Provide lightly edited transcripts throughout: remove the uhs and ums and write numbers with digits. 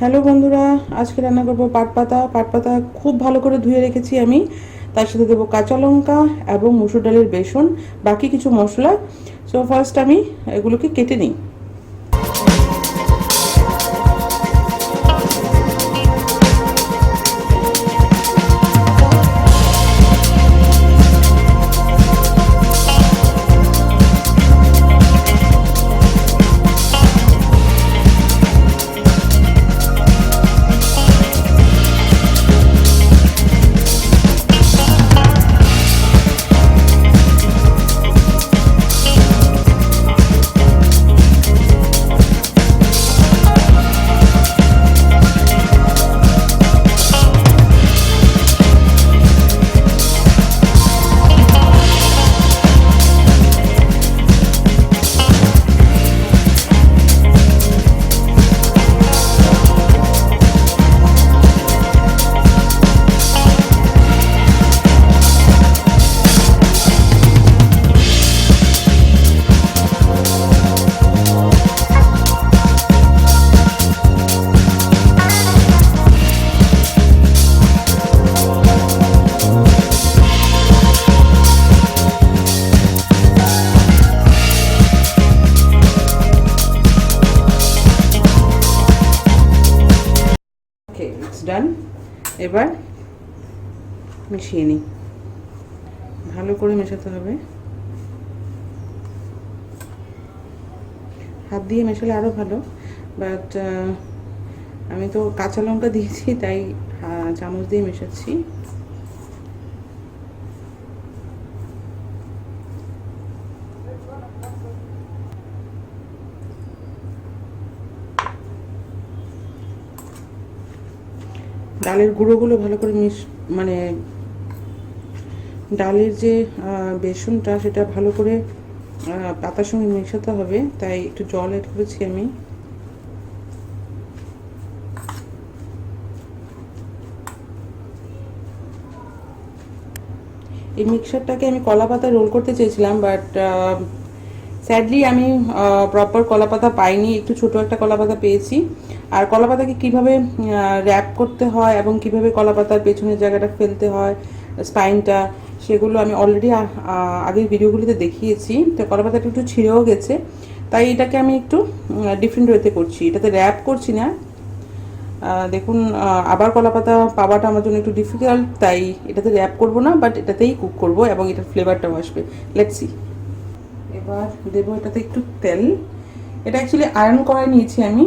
Hello বন্ধুরা, আজকে রান্না করব পাট পাতা খুব ভালো করে ধুয়ে রেখেছি আমি। তার সাথে দেবো কাঁচা লঙ্কা এবং মসুর ডালের বেসন, বাকি কিছু মশলা। সো ফার্স্ট আমি এগুলোকে কেটে নিই। ডান। এবার মিশিয়ে নিই, ভালো করে মেশাতে হবে। হাত দিয়ে মেশালে আরও ভালো, বাট আমি তো কাঁচা লঙ্কা দিয়েছি তাই চামচ দিয়ে মেশাচ্ছি। ডালের গুঁড়োগুলো ভালো করে মানে ডালের যে বেসনটা সেটা ভালো করে পাতার সঙ্গে মেশাতে হবে, তাই একটু জল অ্যাড করেছি আমি। এই মিক্সচারটাকে আমি কলা পাতায় রোল করতে চেয়েছিলাম, বাট স্যাডলি আমি প্রপার কলা পাতা পাইনি, একটু ছোট একটা কলা পাতা পেয়েছি। আর কলা পাতাকে কীভাবে র্যাপ করতে হয় এবং কীভাবে কলা পাতার পেছনের জায়গাটা ফেলতে হয়, স্পাইনটা, সেগুলো আমি অলরেডি আগের ভিডিওগুলিতে দেখিয়েছি। তো কলা পাতাটা একটু ছিঁড়েও গেছে, তাই এটাকে আমি একটু ডিফারেন্ট ওয়েতে করছি। এটাতে র্যাপ করছি না। দেখুন, আবার কলা পাতা পাওয়াটা আমার জন্য একটু ডিফিকাল্ট, তাই এটাতে র্যাপ করব না, বাট এটাতেই কুক করব এবং এটার ফ্লেভারটাও আসবে। Let's see. এবার দেবো এটাতে একটু তেল। এটা অ্যাকচুয়ালি আয়রন করাই নিয়েছি আমি।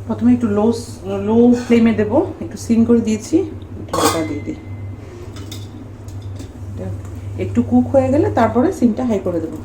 প্রথমে একটু লো ফ্লেমে দেবো, একটু সিম করে দিয়েছি, ঢাকা দিয়ে দিই। একটু কুক হয়ে গেলে তারপরে সিমটা হাই করে দেবো।